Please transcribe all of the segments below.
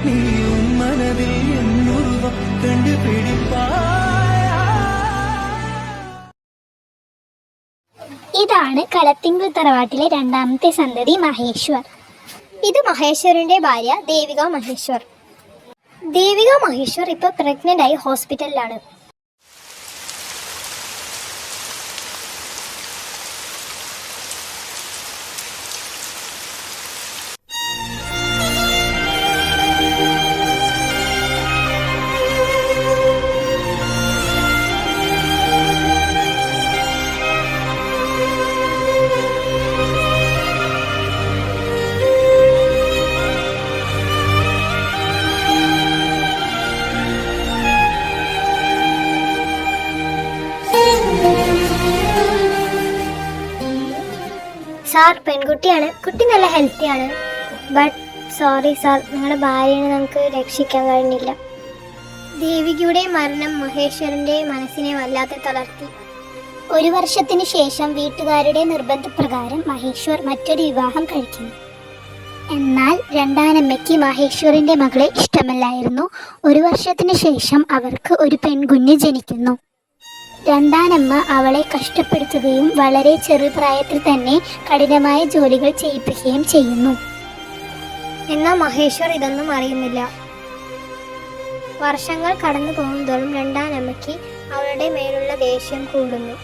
നീയും മനതിൽ എന്നുരുവം ഇതാണ് കളത്തിങ്കൽ തറവാട്ടിലെ രണ്ടാമത്തെ സന്തതി മഹേശ്വർ. ഇത് മഹേശ്വറിന്റെ ഭാര്യ ദേവിക മഹേശ്വർ. ദേവിക മഹേശ്വർ ഇപ്പൊ പ്രഗ്നന്റ് ആയി ഹോസ്പിറ്റലിലാണ്. സാർ, പെൺകുട്ടിയാണ്. കുട്ടി നല്ല ഹെൽത്തിയാണ്. ബട്ട് സോറി സാർ, നിങ്ങളുടെ ഭാര്യനെ നമുക്ക് രക്ഷിക്കാൻ കഴിഞ്ഞില്ല. ദേവികയുടെ മരണം മഹേശ്വരന്റെ മനസ്സിനെ വല്ലാതെ തളർത്തി. 1 വർഷത്തിന് ശേഷം വീട്ടുകാരുടെ നിർബന്ധപ്രകാരം മഹേശ്വർ മറ്റൊരു വിവാഹം കഴിക്കുന്നു. എന്നാൽ രണ്ടാനമ്മയ്ക്ക് മഹേശ്വറിന്റെ മകളെ ഇഷ്ടമല്ലായിരുന്നു. 1 വർഷത്തിന് ശേഷം അവർക്ക് ഒരു പെൺകുഞ്ഞ് ജനിക്കുന്നു. രണ്ടാനമ്മ അവളെ കഷ്ടപ്പെടുത്തുകയും വളരെ ചെറുപ്രായത്തിൽ തന്നെ കഠിനമായ ജോലികൾ ചെയ്യിപ്പിക്കുകയും ചെയ്യുന്നു. എന്നാൽ മഹേശ്വർ ഇതൊന്നും അറിയുന്നില്ല. വർഷങ്ങൾ കടന്നു പോകുന്നതോറും രണ്ടാനമ്മയ്ക്ക് അവളുടെ മേലുള്ള ദേഷ്യം കൂടുന്നു.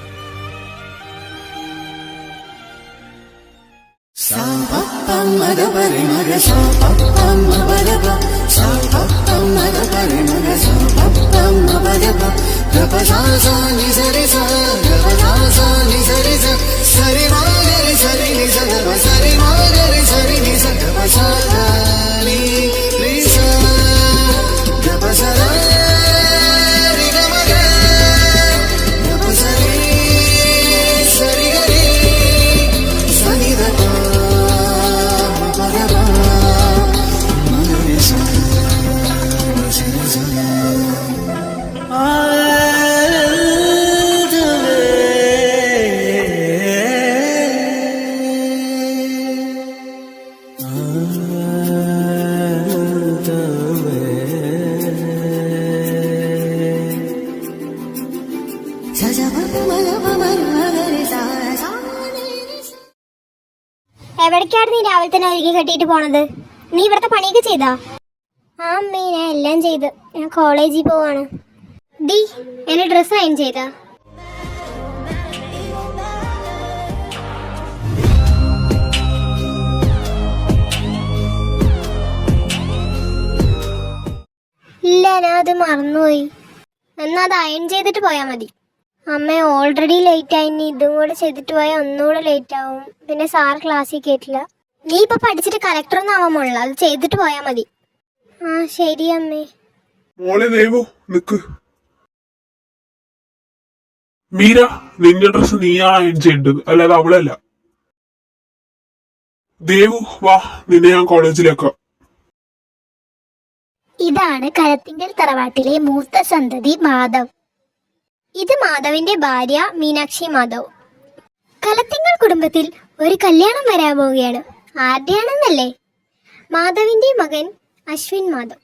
എവിടേക്കാണ് നീ രാവിലെ തന്നെ ഒരുക്കി കെട്ടിയിട്ട് പോണത്? നീ ഇവിടുത്തെ പണിയൊക്കെ ചെയ്താ? ആ അമ്മേ, ഞാൻ എല്ലാം ചെയ്ത്. ഞാൻ കോളേജിൽ പോവാണ്. ഡി, എന്റെ ഡ്രസ്സ് അയൺ ചെയ്താ? ഇല്ല, ഞാൻ അത് മറന്നുപോയി. എന്നാ അത് അയൺ ചെയ്തിട്ട് പോയാൽ മതി. അമ്മ, ഓൾറെഡി ലേറ്റ് ആയി. നീ ഇതും കൂടെ ചെയ്തിട്ട് പോയാൽ ഒന്നുകൂടെ ലേറ്റ് ആവും. പിന്നെ സാർ ക്ലാസ്സിൽ കേട്ടില്ല. നീ ഇപ്പൊ പഠിച്ചിട്ട് കളക്ടറൊന്നും ആവാൻ പോണില്ല. അത് ചെയ്തിട്ട് പോയാൽ മതി. ആ ശരി അമ്മേ. മോളെ ദേവു, നിക്ക്. മീര, നിന്റെ ഡ്രസ് നീയാണ് അയൺ ചെയ്യേണ്ടത്, അല്ലാതെ അവളല്ല. ദേവു വാ, നിന്നെ ഞാൻ കോളേജിലേക്കാം. ഇതാണ് കളത്തിങ്കൽ തറവാട്ടിലെ മൂത്ത സന്തതി മാധവ്. ഇത് മാധവിന്റെ ഭാര്യ മീനാക്ഷി മാധവ്. കളത്തിങ്കൽ കുടുംബത്തിൽ ഒരു കല്യാണം വരാൻ പോവുകയാണ്. ആരുടെയാണെന്നല്ലേ? മാധവിന്റെ മകൻ അശ്വിൻ മാധവ്.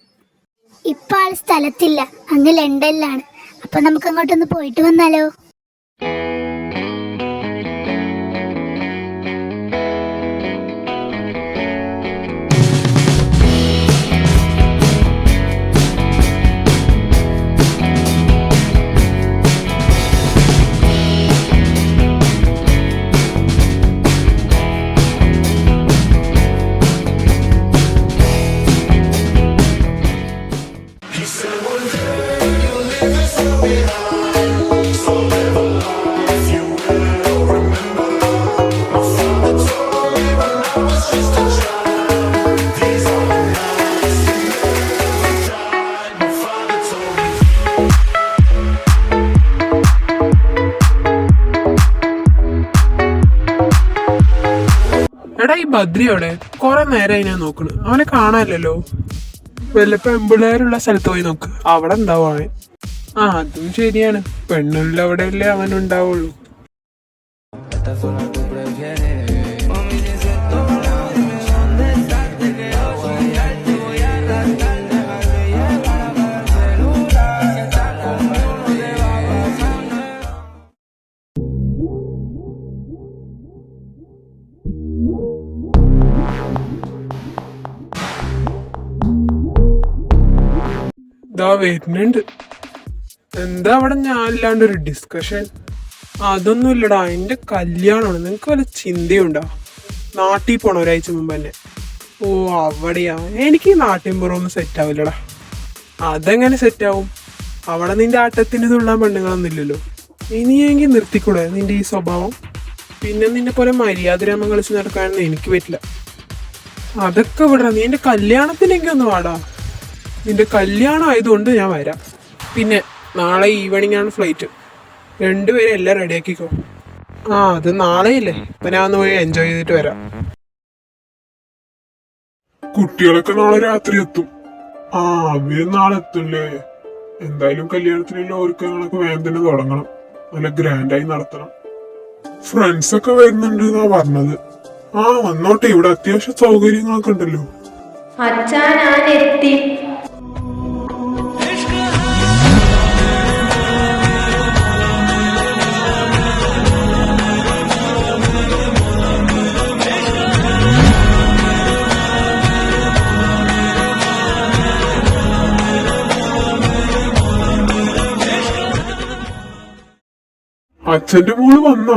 ഇപ്പൊ ആൾ സ്ഥലത്തില്ല, അങ്ങ് ലണ്ടനിലാണ്. അപ്പൊ നമുക്ക് അങ്ങോട്ടൊന്ന് പോയിട്ട് വന്നാലോ? എടാ, ഈ ബദ്രിയോടെ കൊറേ നേരമായി ഞാൻ നോക്കണ്. അവനെ കാണാനില്ലല്ലോ. വല്ല പെമ്പിള്ളേരുള്ള സ്ഥലത്ത് പോയി നോക്ക്, അവിടെ ഉണ്ടാവും അവൻ. ആ, അതും ശരിയാണ്. പെണ്ണുള്ള അവിടെയല്ലേ അവൻ ഉണ്ടാവുള്ളൂ. ദാ വരുന്നുണ്ട്. എന്താ അവിടെ ഞാനില്ലാണ്ടൊരു ഡിസ്കഷൻ? അതൊന്നും ഇല്ലടാ, എന്റെ കല്യാണമാണ്. നിനക്ക് വല്ല ചിന്തയുണ്ടോ? നാട്ടിൽ പോണ ഒരാഴ്ച മുമ്പ് തന്നെ. ഓ അവിടെയാ. എനിക്ക് ഈ നാട്ടിൻപുറമൊന്നും സെറ്റ് ആവില്ലടാ. അതെങ്ങനെ സെറ്റ് ആവും? അവിടെ നിന്റെ ആട്ടത്തിന് തുള്ളാൻ പെണ്ണുങ്ങളൊന്നും ഇല്ലല്ലോ. ഇനിയെങ്കിൽ നിർത്തിക്കൂടെ നിന്റെ ഈ സ്വഭാവം? പിന്നെ നിന്നെ പോലെ മര്യാദരാമം കളിച്ച് നടക്കാനൊന്നും എനിക്ക് പറ്റില്ല. അതൊക്കെ വിടണം. നീ എന്റെ കല്യാണത്തിനെങ്കിൽ ഒന്ന് വാടാ. നിന്റെ കല്യാണം ആയതുകൊണ്ട് ഞാൻ വരാം. പിന്നെ നാളെ ഈവനിങ് ആണ് ഫ്ലൈറ്റ്. രണ്ടുപേരും എല്ലാം റെഡിയാക്കിക്കോ. ആ അത് നാളെയില്ലേ, അപ്പൊ ഞാൻ ഒന്ന് പോയി എൻജോയ് ചെയ്തിട്ട് വരാം. കുട്ടികളൊക്കെ നാളെ രാത്രി എത്തും. ആ അവര് നാളെ എത്തുല്ലേ. എന്തായാലും കല്യാണത്തിനുള്ള ഒരുക്കങ്ങളൊക്കെ വേഗം തന്നെ തുടങ്ങണം. നല്ല ഗ്രാൻഡായി നടത്തണം. ഫ്രണ്ട്സ് ഒക്കെ വരുന്നുണ്ട് എന്നാ പറഞ്ഞത്. ആ വന്നോട്ടെ, ഇവിടെ അത്യാവശ്യം സൗകര്യങ്ങളൊക്കെ ഉണ്ടല്ലോ. അച്ഛാ ഞാൻ എത്തി. അച്ഛന്റെ മോള് വന്നോ?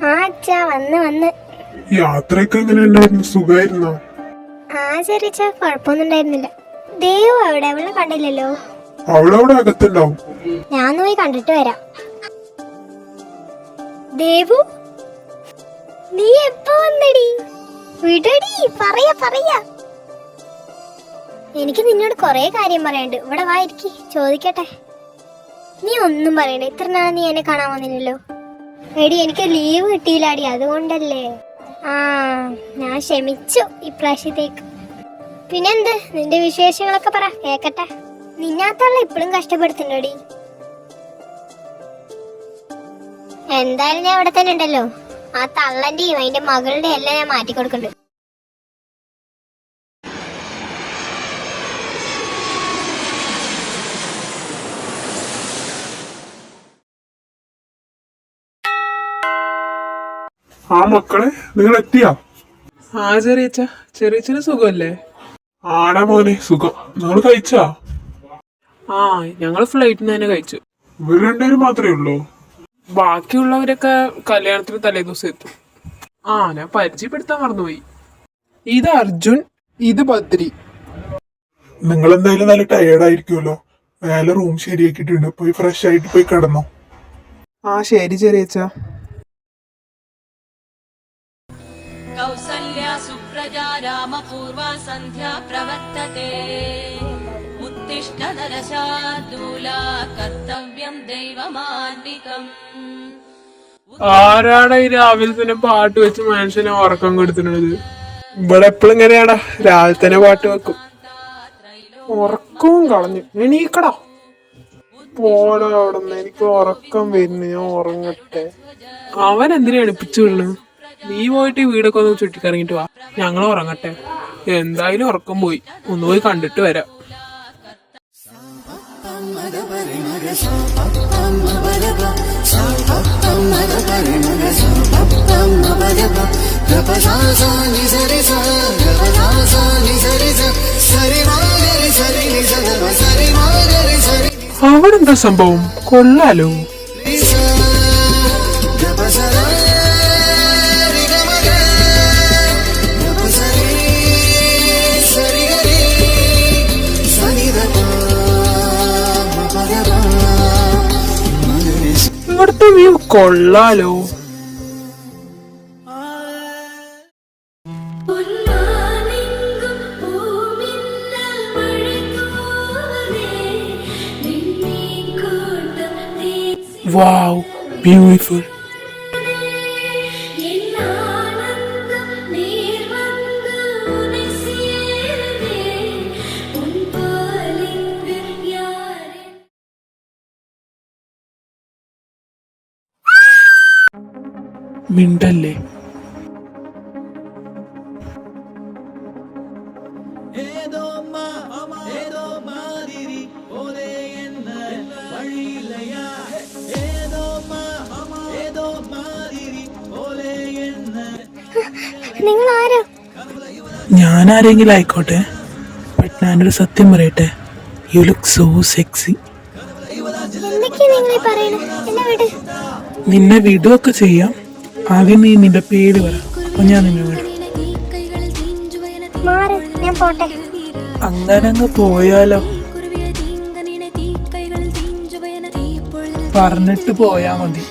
ആ അച്ഛാ വന്ന്. യാത്രയൊക്കെ എങ്ങനെ ഉണ്ടായിരുന്നു? സുഖമായിരുന്നോ? ആ ചെറിയ കുഴപ്പമൊന്നും ഉണ്ടായിരുന്നില്ല. ദേവു അവിടെ? അവളെ കണ്ടില്ലല്ലോ. അവളവിടെ അകത്തുണ്ടാവും. ഞാൻ പോയി കണ്ടിട്ട് വരാം. ദേവു, നീ എപ്പോ വന്നടി? വിടടി, പറയാ. എനിക്ക് നിന്നോട് കൊറേ കാര്യം പറയാനുണ്ട്. ഇവിടെ വായിരിക്കി, ചോദിക്കട്ടെ. നീ ഒന്നും പറയണ്ട. ഇത്ര നാളെ നീ എന്നെ കാണാൻ വന്നില്ലല്ലോ. എടി എനിക്ക് ലീവ് കിട്ടിയില്ലാടി, അതുകൊണ്ടല്ലേ. ആ ഞാൻ ക്ഷമിച്ചു ഇപ്രാവശ്യത്തേക്ക്. പിന്നെന്ത് നിന്റെ വിശേഷങ്ങളൊക്കെ പറ, കേക്കട്ടെ. നിന്നാത്തുള്ള ഇപ്പോഴും കഷ്ടപ്പെടുത്തുണ്ടോടി? എന്തായാലും ഞാൻ ഇവിടെ തന്നെ ഉണ്ടല്ലോ. ആ തള്ളന്റെയും അതിന്റെ മകളുടെ എല്ലാം ഞാൻ മാറ്റി കൊടുക്കുന്നുണ്ട്. ആ മക്കളെ, നിങ്ങൾ എത്തിയാ? ആ ചെറിയച്ഛന് സുഖമല്ലേ? ആടാ മോനെ സുഖം. നിങ്ങൾ കഴിച്ചാ? ആ ഞങ്ങള് ഫ്ലൈറ്റിൽ തന്നെ കഴിച്ചു. ഇവർ രണ്ടുപേരും മാത്രമേ ഉള്ളൂ? ബാക്കിയുള്ളവരൊക്കെ കല്യാണത്തിന് തലേദിവസം എത്തും. ആ ഞാൻ പരിചയപ്പെടുത്താൻ മറന്നുപോയി. ഇത് അർജുൻ, ഇത് ബദ്രി. നിങ്ങൾ എന്തായാലും നല്ല ടയേർഡ് ആയിരിക്കുമല്ലോ. വേല റൂം ശരിയാക്കിയിട്ടുണ്ട്. പോയി ഫ്രഷ് ആയിട്ട് പോയി കിടന്നോ. ആ ശരി ചെറിയച്ഛ. कौसल्या सुप्रजा रामपूर्वा सन्ध्या प्रवर्तते उत्तिष्ठ नरशार्दूला कर्तव्यं दैवमान्विकम्. ആരാടാ ഈ രാവിലെ തന്നെ പാട്ട് വെച്ച് മനുഷ്യനെ ഉറക്കം കൊടുത്തിട്ടുള്ളത്? ഇവിടെ എപ്പോഴും ഇങ്ങനെയാടാ, രാവിലെ തന്നെ പാട്ട് വെക്കും. ഉറക്കവും കളഞ്ഞു. എണീക്കടാ, പോടാ അവിടെ നിന്ന്. എനിക്ക് ഉറക്കം വരുന്നു, ഞാൻ ഉറങ്ങട്ടെ. അവൻ എന്തിനാ എണിപ്പിച്ചു വിടണു? നീ പോയിട്ട് വീടൊക്കെ ഒന്ന് ചുറ്റിക്കറങ്ങിട്ട് വാ, ഞങ്ങൾ ഉറങ്ങട്ടെ. എന്തായാലും ഉറക്കം പോയി. ഒന്ന് പോയി കണ്ടിട്ട് വരാം. അവിടെ എന്താ സംഭവം? കൊള്ളാലോ. ഇവിടുത്തെ വ്യൂ കൊള്ളാലോ. വാവ്, ബ്യൂട്ടിഫുൾ. മിണ്ടല്ലേ. നിങ്ങൾ ആരോ? ഞാൻ ആരെങ്കിലും ആയിക്കോട്ടെ, ബട്ട് ഞാനൊരു സത്യം പറയട്ടെ. You look so sexy. എന്തൊക്കെയാ നിങ്ങൾ പറയണേ? എന്നെ വിട്. നിന്നെ വിടുകയൊക്കെ ചെയ്യാം. ആദ്യം നീ നിന്റെ പേര് പറ, അപ്പൊ ഞാൻ നിന്നെ വിടും. മാറ്, ഞാൻ പോട്ടെ. അങ്ങനെ അങ്ങ് പോയാലോ? പറഞ്ഞിട്ട് പോയാ മതി.